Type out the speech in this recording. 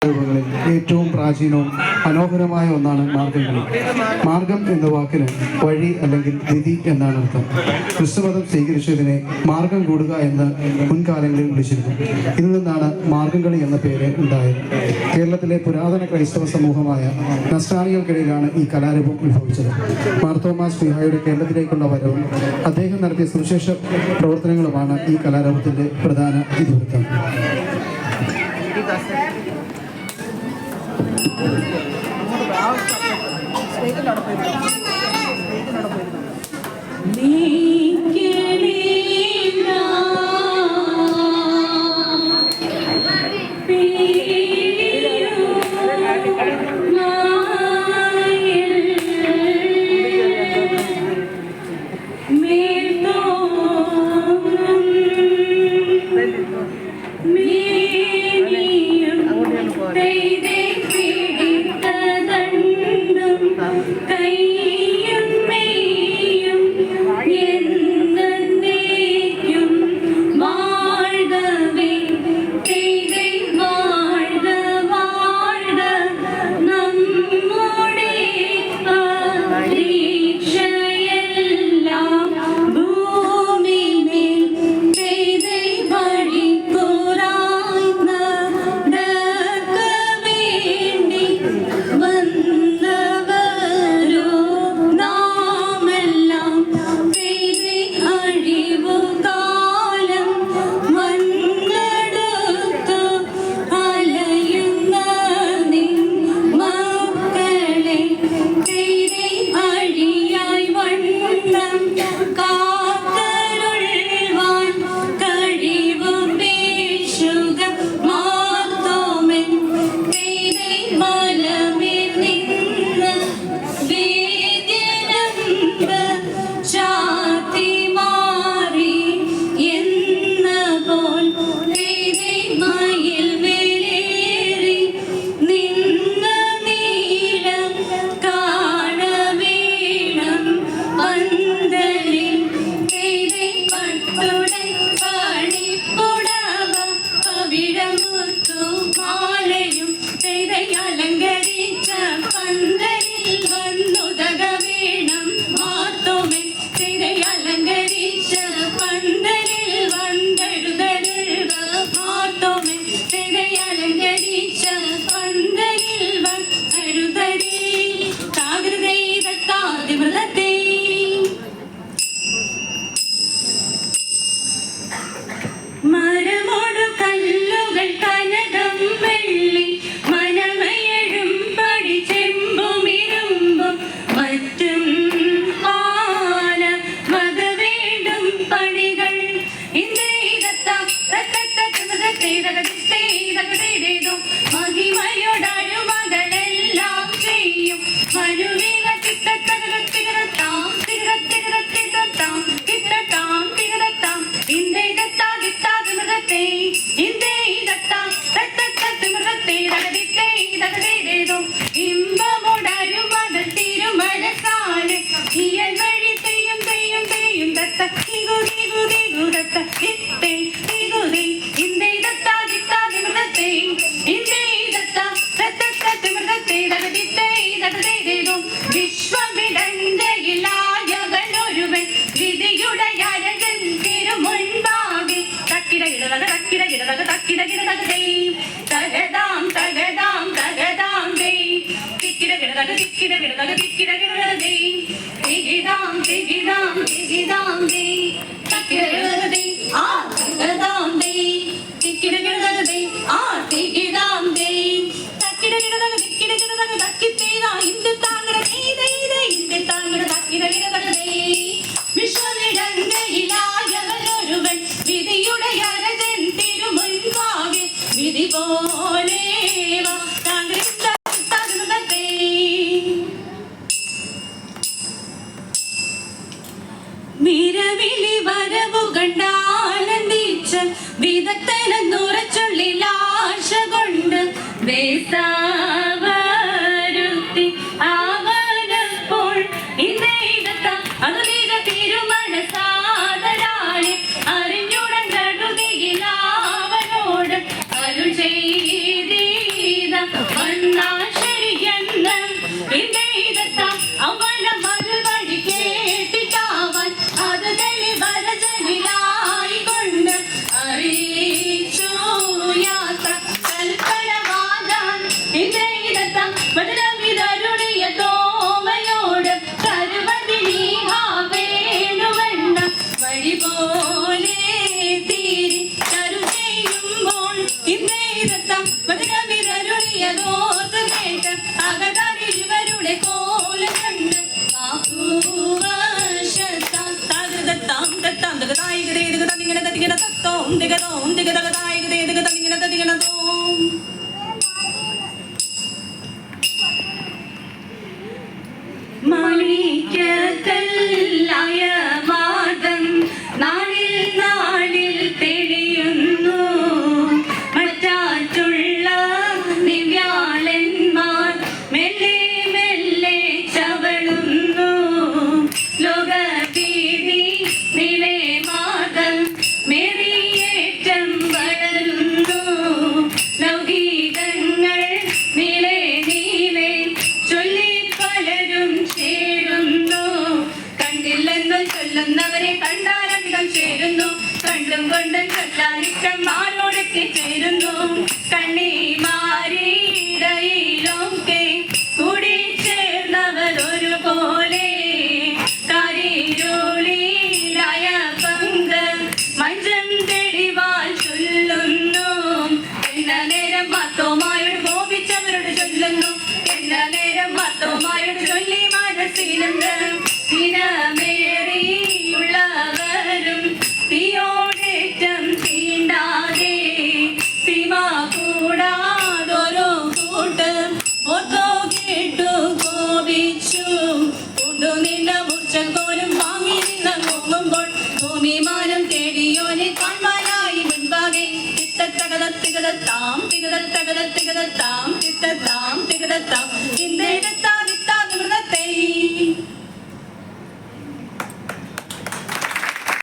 രൂപങ്ങളിൽ ഏറ്റവും പ്രാചീനവും മനോഹരമായ ഒന്നാണ് മാർഗംകളി. മാർഗം എന്ന വാക്കിന് വഴി അല്ലെങ്കിൽ വിധി എന്നാണ് അർത്ഥം. ക്രിസ്തുമതം സ്വീകരിച്ചതിനെ മാർഗം കൂടുക എന്ന് മുൻകാലങ്ങളിൽ വിളിച്ചിരുന്നു. ഇതിൽ നിന്നാണ് മാർഗംകളി എന്ന പേര് ഉണ്ടായത്. കേരളത്തിലെ പുരാതന ക്രൈസ്തവ സമൂഹമായ നസ്രാണികൾക്കിടയിലാണ് ഈ കലാരൂപം ഉത്ഭവിച്ചത്. മാർത്തോമാ ശ്ലീഹായുടെ കേരളത്തിലേക്കുള്ള വരവും അദ്ദേഹം നടത്തിയ സുവിശേഷ പ്രവർത്തനങ്ങളുമാണ് ഈ കലാരൂപത്തിന്റെ പ്രധാന ഇതിവൃത്തം. അറിഞ്ഞുടൻ കടുതിയിൽ അവനോട് അരുൾ ചെയ്തീത എന്നാൽ ശരിയെന്ന് ഇതേതത്താം അവന മറുപടി കേട്ടിട്ടാവൻ അത് തെളിവരജനിലായി കൊണ്ട് അറിയിച്ചു യാത്ര കൽപ്പനവാദാൻ ഇതേതത്താം ബദലമിതരുളിയ തോമയോട് കരുവതിനീഹാ വേണുവണ്ണ വഴി പോലെ തീരി കരു ചെയ്യുമ്പോൾ ഇതേതത്താം ബദലമിതരുളിയതോർത്ത് കേട്ട് അകതാരിവരുടെ കോല കണ്ട് വാക്കുവശത്താം തകതത്താം തത്താം തകതായികതേ തകതതിങ്ങന തതിങ്ങന തത്തോം തികതോം തികതകതായികതേ തകതതിങ്ങന തതിങ്ങന തോം മാണിക്യക്കല്ലായ മാർഗം നാളിൽ നാളിൽ തെളിയുന്നു മറ്റാറ്റുള്ള ദിവ്യാളന്മാർ മെല്ലെ മെല്ലെ ചവളുന്നു ലോകപീഠി നിലേ മാർഗം മേറിയേറ്റം വളരുന്നു ലൗകികങ്ങൾ നിലേ നീലേ ചൊല്ലി പലരും ചേരുന്നു കണ്ടില്ലെന്ന് ചൊല്ലുന്നവരെ കണ്ടാലധികം ചേരുന്നു കണ്ടും കൊണ്ടും ചൊല്ലാനിഷ്ടം ആരോടൊക്കെ ചേരുന്നു കണ്ണിമാരിടയിലൊക്കെ കൂടി ചേർന്നവർ ഒരുപോലെ കരിയോളിലായ പങ്ക് മഞ്ചം തെളിവാൽ ചൊല്ലുന്നു എന്ന നേരം മത്തോമായോട് കോപിച്ചവരോട് ചൊല്ലുന്നു എന്ന നേരം മത്തോമായോട് ചൊല്ലി മനസ്സിലുണ്ട് ദിനമേറിയുള്ളവരും തീയോടേറ്റം തീണ്ടാതെ സീമ കൂടാതൊരു കൂട്ട് ഓർത്തോ കേട്ടു കോപിച്ചു കൊണ്ടു നിന്ന മുച്ചക്കോലും വാങ്ങി നിന്ന് നോക്കുമ്പോൾ ഭൂമിമാനം തേടിയോനെ കാൺമാനായി മുൻപാകെ തിത്തത്തകതത്തികതത്താം തികതത്തകതത്തികതത്താം തിത്തത്താം തികതത്താം ഇന്ന്